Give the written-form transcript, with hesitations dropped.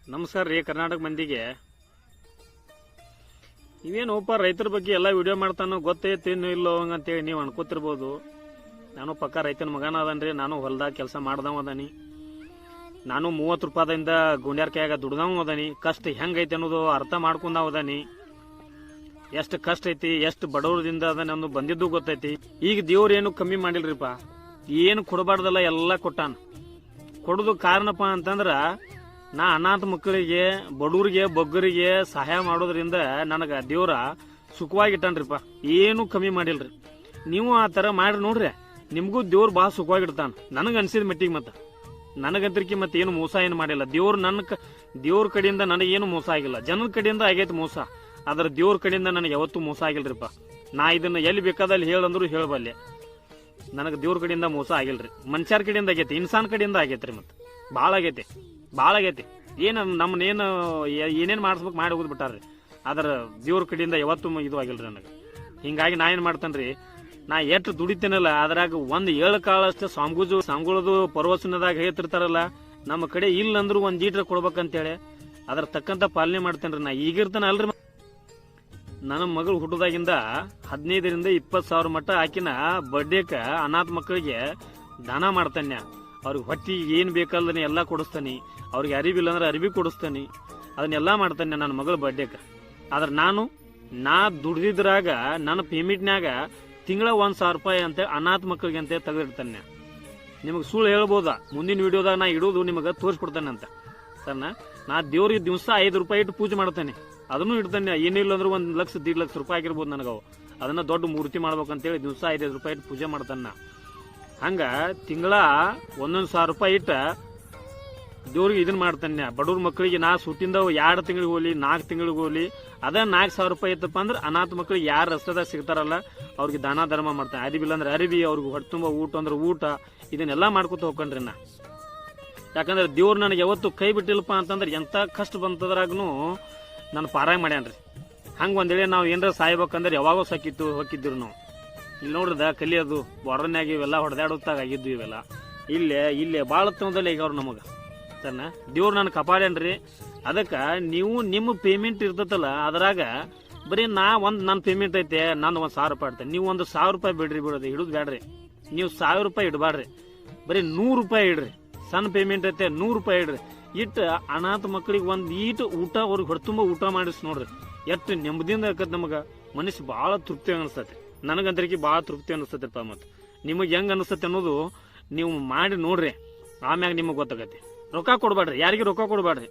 ನಮಸ್ಕಾರ ರೀ ಕರ್ನಾಟಕ ಮಂದಿಗೆ. ಇವೇನೋಪ ರೈತರ ಬಗ್ಗೆ ಎಲ್ಲ ವಿಡಿಯೋ ಮಾಡ್ತಾನೋ ಗೊತ್ತೈತೇನು ಇಲ್ಲೋ ಹಂಗಂತೇಳಿ ನೀವು ಅನ್ಕೋತಿರ್ಬೋದು. ನಾನು ಪಕ್ಕ ರೈತನ ಮಗನ ಅದನ್ರಿ. ನಾನು ಹೊಲ್ದಾಗ ಕೆಲಸ ಮಾಡ್ದವ ಅದನಿ. ನಾನು 30 ರೂಪಾಯಿಂದ ಗುಂಡ್ಯಾರ್ಕಾಯಾಗ ದುಡ್ದವ ಅದನಿ. ಕಷ್ಟ ಹೆಂಗೈತೆ ಅನ್ನೋದು ಅರ್ಥ ಮಾಡ್ಕೊಂಡವ ಅದನಿ. ಎಷ್ಟು ಕಷ್ಟ ಐತಿ, ಎಷ್ಟು ಬಡವರದಿಂದ ಅದನ್ನ ಒಂದು ಬಂದಿದ್ದು ಗೊತ್ತೈತಿ. ಈಗ ದೇವ್ರ ಏನು ಕಮ್ಮಿ ಮಾಡಿಲ್ರಿಪ್ಪ. ಏನು ಕೊಡಬಾರ್ದಲ್ಲ ಎಲ್ಲ ಕೊಟ್ಟಾನ. ಕೊಡೋದು ಕಾರಣಪ್ಪ ಅಂತಂದ್ರ ನಾ ಅನಾಥ ಮಕ್ಕಳಿಗೆ, ಬಡವರಿಗೆ, ಬಗ್ಗರಿಗೆ ಸಹಾಯ ಮಾಡೋದ್ರಿಂದ ನನಗ ದೇವ್ರ ಸುಖವಾಗಿಟ್ಟನ್ರಿಪ್ಪ. ಏನು ಕಮ್ಮಿ ಮಾಡಿಲ್ರಿ. ನೀವು ಆ ತರ ಮಾಡ್ರಿ ನೋಡ್ರಿ, ನಿಮ್ಗೂ ದೇವ್ರ ಭಾಳ ಸುಖವಾಗಿಡ್ತಾನ. ನನಗ ಅನ್ಸಿದ ಮಟ್ಟಿಗೆ ನನಗಂತರಿಕೆ ಮತ್ತೆ ಏನು ಮೋಸ ಏನು ಮಾಡಿಲ್ಲ ದೇವ್ರ. ದೇವ್ರ ಕಡೆಯಿಂದ ನನಗೇನು ಮೋಸ ಆಗಿಲ್ಲ. ಜನರ ಕಡೆಯಿಂದ ಆಗೈತಿ ಮೋಸ. ಆದ್ರ ದೇವ್ರ ಕಡೆಯಿಂದ ನನಗೆ ಯಾವತ್ತೂ ಮೋಸ ಆಗಿಲ್ರಿಪ್ಪ. ನಾ ಇದನ್ನ ಎಲ್ಲಿ ಬೇಕಾದಲ್ಲಿ ಹೇಳಂದ್ರು ಹೇಳಬಲ್ಲೆ. ನನಗೆ ದೇವ್ರ ಕಡೆಯಿಂದ ಮೋಸ ಆಗಿಲ್ರಿ. ಮನುಷ್ಯರ ಕಡೆಯಿಂದ ಆಗೈತಿ, ಇನ್ಸಾನ್ ಕಡೆಯಿಂದ ಆಗೈತ್ರಿ. ಮತ್ತೆ ಭಾಳ ಆಗೈತಿ. ಏನ್ ನಮ್ಮನ್ನೇನು ಏನೇನ್ ಮಾಡಿಸ್ಬೇಕು ಮಾಡಿ ಹೋದ್ ಬಿಟ್ಟಾರ್ರಿ. ಆದ್ರ ದೇವ್ರ ಕಡೆಯಿಂದ ಯಾವತ್ತೂ ಇದು ಆಗಿಲ್ರಿ ನನಗೆ. ಹಿಂಗಾಗಿ ನಾ ಏನ್ ಮಾಡ್ತೇನ್ರಿ, ನಾ ಎಷ್ಟು ದುಡಿತೇನಲ್ಲ ಅದ್ರಾಗ ಒಂದ್ 7 ಕಾಳಷ್ಟು ಸ್ವಾಮಿಗಳದು ಪರ್ವಸನದಾಗ ಹೇಳ್ತಿರ್ತಾರಲ್ಲ, ನಮ್ಮ ಕಡೆ ಇಲ್ಲ ಅಂದ್ರು ಒಂದ್ ಈಟ್ರ ಕೊಡ್ಬೇಕಂತೇಳಿ ಅದ್ರ ತಕ್ಕಂತ ಪಾಲನೆ ಮಾಡ್ತೇನ್ರಿ. ನಾ ಈಗಿರ್ತಾನ ಅಲ್ರಿ. ನನ್ನ ಮಗಳು ಹುಟ್ಟದಾಗಿಂದ 15ರಿಂದ 20 ಸಾವಿರ ಮಟ್ಟ ಆಕಿನ ಬರ್ಡೇಕ ಅನಾಥ ಮಕ್ಕಳಿಗೆ ದಾನ ಮಾಡ್ತಾನೆ. ಅವ್ರಿಗೆ ಹೊಟ್ಟಿಗೆ ಏನ್ ಬೇಕಲ್ದನೆ ಎಲ್ಲಾ ಕೊಡಿಸ್ತಾನೆ. ಅವ್ರಿಗೆ ಅರಿವಿಲ್ಲ ಅಂದ್ರೆ ಅರಿವಿ ಕೊಡಿಸ್ತಾನೆ. ಅದನ್ನೆಲ್ಲಾ ಮಾಡ್ತಾನೆ ನನ್ನ ಮಗಳ ಬರ್ಡೇಕ. ಆದ್ರ ನಾ ದುಡ್ದಿದ್ರಾಗ ನನ್ನ ಪೇಮೆಂಟ್ನ್ಯಾಗ ತಿಂಗಳ 1,000 ರೂಪಾಯಿ ಅಂತ ಅನಾಥ ಮಕ್ಕಳಿಗೆ ಅಂತ ತೆಗೆದಿಡ್ತಾನೆ. ನಿಮಗೆ ಸುಳ್ಳು ಹೇಳ್ಬೋದಾ? ಮುಂದಿನ ವಿಡಿಯೋದಾಗ ನಾ ಇಡೋದು ನಿಮಗೆ ತೋರಿಸ್ಕೊಡ್ತಾನೆ ಅಂತ ಸರ್. ನಾ ದೇವ್ರಿಗೆ ದಿವಸ 5 ರೂಪಾಯಿ ಇಟ್ಟು ಪೂಜೆ ಮಾಡ್ತಾನೆ. ಅದನ್ನು ಇಡ್ತಾನೆ. ಏನಿಲ್ಲ ಅಂದ್ರೆ 1 ಲಕ್ಷ 1.5 ಲಕ್ಷ ರೂಪಾಯಿ ಆಗಿರ್ಬೋದು ನನಗವು. ಅದನ್ನ ದೊಡ್ಡ ಮೂರ್ತಿ ಮಾಡ್ಬೇಕಂತೇಳಿ ದಿವಸ 5 ರೂಪಾಯಿ ಇಟ್ಟು ಪೂಜೆ ಮಾಡ್ತಾನ. ಹಂಗ ತಿಂಗಳ 1,000 ರೂಪಾಯಿ ಇಟ್ಟ ದೇವ್ರಿಗೆ ಇದನ್ನ ಮಾಡ್ತಾನೆ. ಬಡವ್ರ ಮಕ್ಕಳಿಗೆ ನಾ ಸುಟ್ಟಿಂದ 2 ತಿಂಗಳಿಗೆ ಹೋಗ್ಲಿ 4 ತಿಂಗಳಿಗೆ ಹೋಗ್ಲಿ ಅದ 4,000 ರೂಪಾಯಿ ಇತ್ತಪ್ಪ ಅಂದ್ರೆ ಅನಾಥ ಮಕ್ಕಳಿಗೆ ಯಾರು ರಸ್ತೆದಾಗ ಸಿಗ್ತಾರಲ್ಲ ಅವ್ರಿಗೆ ದಾನ ಧರ್ಮ ಮಾಡ್ತಾನೆ. ಅರಿವಿಲ್ಲ ಅಂದ್ರೆ ಅರಿವಿ, ಅವ್ರಿಗೆ ಹೊಟ್ಟೆ ತುಂಬ ಊಟ ಅಂದ್ರೆ ಊಟ, ಇದನ್ನೆಲ್ಲಾ ಮಾಡ್ಕೊತ ಹೋಗ್ಕೊಂಡ್ರಿ ನಾ. ಯಾಕಂದ್ರೆ ದೇವ್ರು ನನಗೆ ಯಾವತ್ತು ಕೈ ಬಿಟ್ಟಿಲ್ಲಪ್ಪ ಅಂತಂದ್ರೆ ಎಂತ ಕಷ್ಟ ಬಂತದ್ರಾಗೂ ನಾನು ಪಾರಾಯ ಮಾಡ್ಯಾನ್ರಿ. ಹಂಗ ಒಂದೇಳೆ ನಾವು ಏನಾರ ಸಾಯ್ಬೇಕಂದ್ರೆ ಯಾವಾಗೋ ಹೋಗಿದ್ರು ನಾವು. ಇಲ್ಲಿ ನೋಡ್ರದ ಕಲಿಯೋದು ಬಾರ್ಡರ್ನ್ಯಾಗ ಇವೆಲ್ಲ ಹೊಡೆದಾಡೋತ್ತಾಗ ಆಗಿದ್ದು ಇವೆಲ್ಲ ಇಲ್ಲೇ ಭಾಳ ತನದಲ್ಲಿ ಈಗ ಅವ್ರು ನಮಗ ಸಣ್ಣ ದೇವ್ರು ನಾನು ಕಾಪಾಡ್ಯಾನ್ರಿ. ಅದಕ್ಕ ನೀವು ನಿಮ್ಮ ಪೇಮೆಂಟ್ ಇರ್ತತಲ್ಲ ಅದ್ರಾಗ ಬರೀ ನನ್ನ ಪೇಮೆಂಟ್ ಐತೆ, ನಾನು 1,000 ರೂಪಾಯಿ ಇಡ್ತೇನೆ. ನೀವು 1,000 ರೂಪಾಯಿ ಬಿಡೋದು ಹಿಡಿದು ಬೇಡ್ರಿ. ನೀವು 1,000 ರೂಪಾಯಿ ಇಡಬಾಡ್ರಿ. ಬರೀ 100 ರೂಪಾಯಿ ಇಡ್ರಿ. ಸಣ್ಣ ಪೇಮೆಂಟ್ ಐತೆ 100 ರೂಪಾಯಿ ಇಡ್ರಿ. ಇಟ್ಟು ಅನಾಥ ಮಕ್ಕಳಿಗೆ ಒಂದ್ ಈಟು ಊಟ ಅವ್ರಿಗೆ ಹೊರತುಂಬ ಊಟ ಮಾಡಿಸ್ ನೋಡ್ರಿ. ಎಷ್ಟು ನೆಮ್ಮದಿಯಿಂದ ಆಕತ್ ನಮಗ. ಮನಸ್ಸು ಬಹಳ ತೃಪ್ತಿ ಅನಿಸ್ತತಿ. ನನಗಂತರಿಕೆ ಬಹಳ ತೃಪ್ತಿ ಅನಿಸ್ತತಿಪ್ಪ. ಮತ್ ನಿಮಗ್ ಹೆಂಗ್ ಅನಿಸ್ತತಿ ಅನ್ನೋದು ನೀವು ಮಾಡಿ ನೋಡ್ರಿ. ಆಮ್ಯಾಗ ನಿಮಗ್ ಗೊತ್ತಾಗತ್ತೆ. ರೊಕ್ಕ ಕೊಡ್ಬೇಡ್ರಿ, ಯಾರಿಗೆ ರೊಕ್ಕ ಕೊಡ್ಬೇಡ್ರಿ.